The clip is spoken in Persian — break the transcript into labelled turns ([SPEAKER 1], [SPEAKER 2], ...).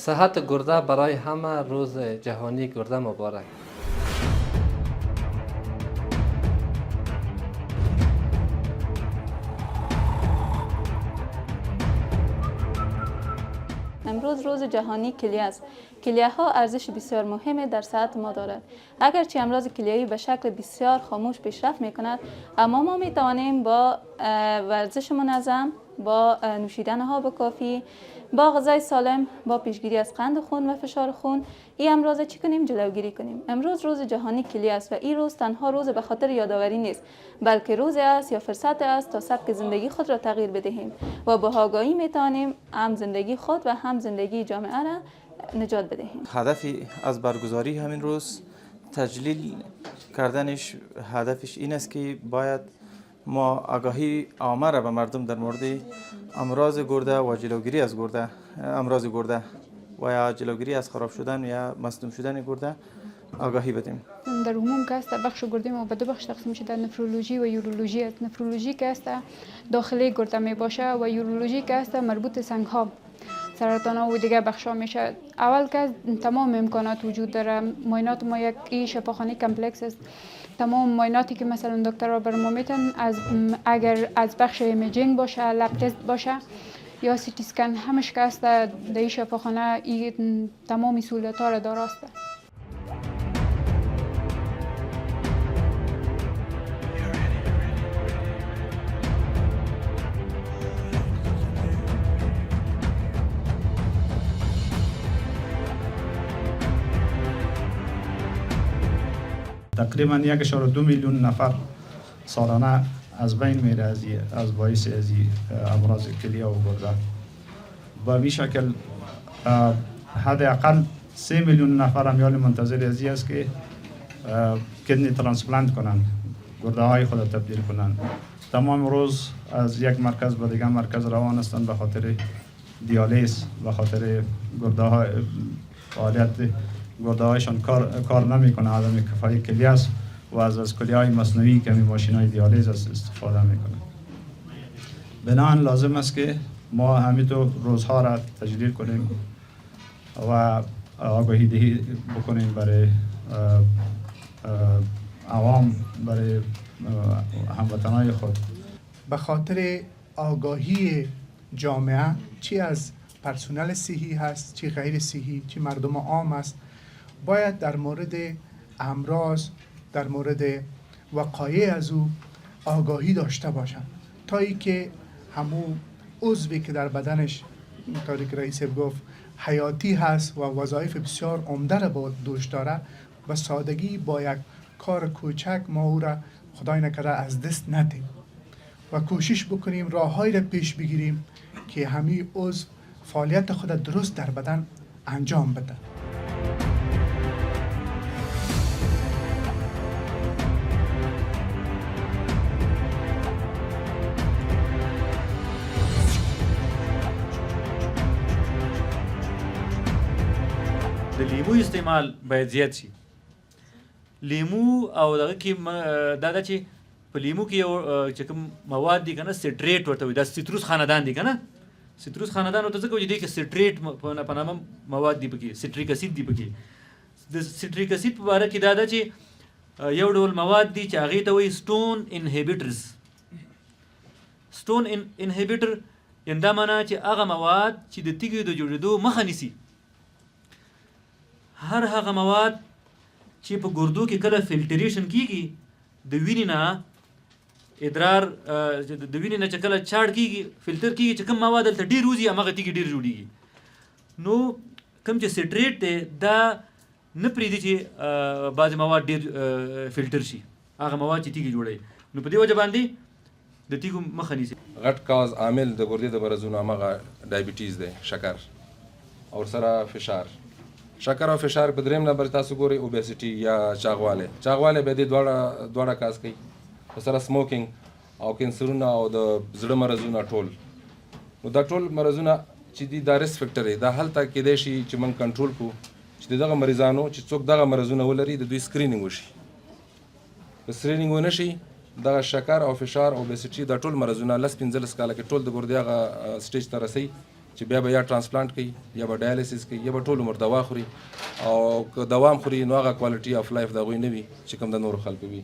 [SPEAKER 1] صحت گرده برای همه روز جهانی گرده مبارک.
[SPEAKER 2] امروز روز جهانی کلیه است. کلیه ها ارزش بسیار مهمی در صحت ما دارد. اگرچه امراض کلیوی به شکل بسیار خاموش پیشرفت می کند، اما ما می توانیم با ورزش منظم، با نوشیدن آب کافی، با غذای سالم، با پیشگیری از قند خون و فشار خون این امراض چی کنیم؟ جلوگیری کنیم. امروز روز جهانی کلیه است و این روز تنها روز به خاطر یادآوری نیست، بلکه روزی است یا فرصت است تا سبک زندگی خود را تغییر بدهیم و با آگاهی می توانیم هم زندگی خود و هم زندگی جامعه را نجات بدهیم.
[SPEAKER 3] هدفی از برگزاری همین روز تجلیل کردنش هدفش این است که باید ما آگاهی عامه را به مردم در مورد امراض گرده و جلوگیری از گرده، امراض گرده و یا جلوگیری از خراب شدن یا مصدوم شدن گرده آگاهی بدیم.
[SPEAKER 4] در عموم که است بخش گرده ما به دو بخش تقسیم شده، نفرولوژی و یورولوژی است. نفرولوژی که است داخلی گرده می باشه و یورولوژی که است مربوط سنگ ها، سرطان ها و دیگه بخش ها میشه. اول که تمام امکانات وجود داره. معاینات ما یک شفاخانه کمپلکس است. تمام معایناتی که مثلا دکترها بر ما میتن، اگر از بخش ایمیجینگ باشه، لب تست باشه یا سی تی اسکن، همش که است در این شفاخانه این تمام سهولت ها را دارست.
[SPEAKER 5] تقریبا 1.2 میلیون نفر سالانه از بین میره از باعث از امراض کلیه و گرده. و به شکل حداقل 3 میلیون نفر امیال منتظر از این است که کدنی ترانسپلانت کنند، گرده های خود تبدیل کنند. تمام روز از یک مرکز به دیگر مرکز روان هستند به خاطر دیالیز، به خاطر گرده های فعالیت گرده هایشان کار نمیکنه، عدم کفایی کلیه است و از کلیه های مصنوعی که ماشین های دیالیز استفاده میکنه. بنابراین لازم است که ما همینطور روزها را تجلیل کنیم و آگاهی دهی بکنیم برای عوام، برای هموطنان خود.
[SPEAKER 6] به خاطر آگاهی جامعه، چی از پرسنل صحی هست، چی غیر صحی، چی مردم عام است، باید در مورد امراض، در مورد وقایع از او آگاهی داشته باشند تا ای که همو عضوی که در بدنش طوری که رئیس گفت حیاتی هست و وظایف بسیار عمده را با دوش داره، و سادگی با یک کار کوچک ما او را خدای نکرده از دست ندیم و کوشش بکنیم راههایی را پیش بگیریم که همین عضو فعالیت خود درست در بدن انجام بده.
[SPEAKER 7] د لیمو استعمال باید زیات شي. لیمو او دغه کې دا ده چې په لیمو کې یو چې کوم مواد دي کنه، سټریټ ورته وي، دا سیتروس خاندان دي کنه. سیتروس خاندان ورته ځکه وایي چې سټریټ په نامه مواد دي پکې، سټریک اسید دي پکې. د سټریک اسید په باره کې دا ده چې یو ډول مواد دي چې هغې ته وایي سټون انهیبیټرز. سټون انهیبیټر یعنې دا معنا چې هغه مواد چې د تیږې د جوړېدو مخه نیسي. هر هغه مواد چې په ګردو کې کله فلټریشن کیږي، د وینې نه ادرار د وینې نه چې کله چاړ کیږي، فلټر کیږي، چې کوم مواد دلته ډېر وځي همغه تیږې ډېر جوړېږي. نو کوم چې سټریټ دی دا نه پرېږدي چې بعضې مواد ډېر فلټر شي، هغه مواد چې تیږې جوړوي. نو په دې وجه باندې د تیږو مخه نیسي.
[SPEAKER 8] غټ کاز عامل د ګردې د مرضونو همغه ډایبیټیز دی، شکر او سره فشار. شکر او فشار په دریم نمبر تاسو ګورئ اوبیسټي یا چاغوالی. چاغوالی به دې دواړه کاز کوي، په سره سموکینګ او کینسرونه او د زړه مرضونه ټول. نو دا ټول مرضونه چې دي دا ریسک فیکټر دی، دا هلته کیدای شي چې موږ کنټرول کړو چې دغه مریضانو چې څوک دغه مرضونه ولري د دوی سکرینینګ وشي. که سکرینینګ ونه شي دغه شکر او فشار او اوبیسټي دا ټول مرضونه 10-15 کاله کې ټول د ګردې هغه سټیج ته رسي چې بیا به یا ترانسپلانټ کوي یا به ډایلیسیس کوي یا به ټول عمر دوا خوري او که دوا هم خوري نو هغه کوالټي اف لایف د هغوی نه وي چې کوم د نورو خلکو وي.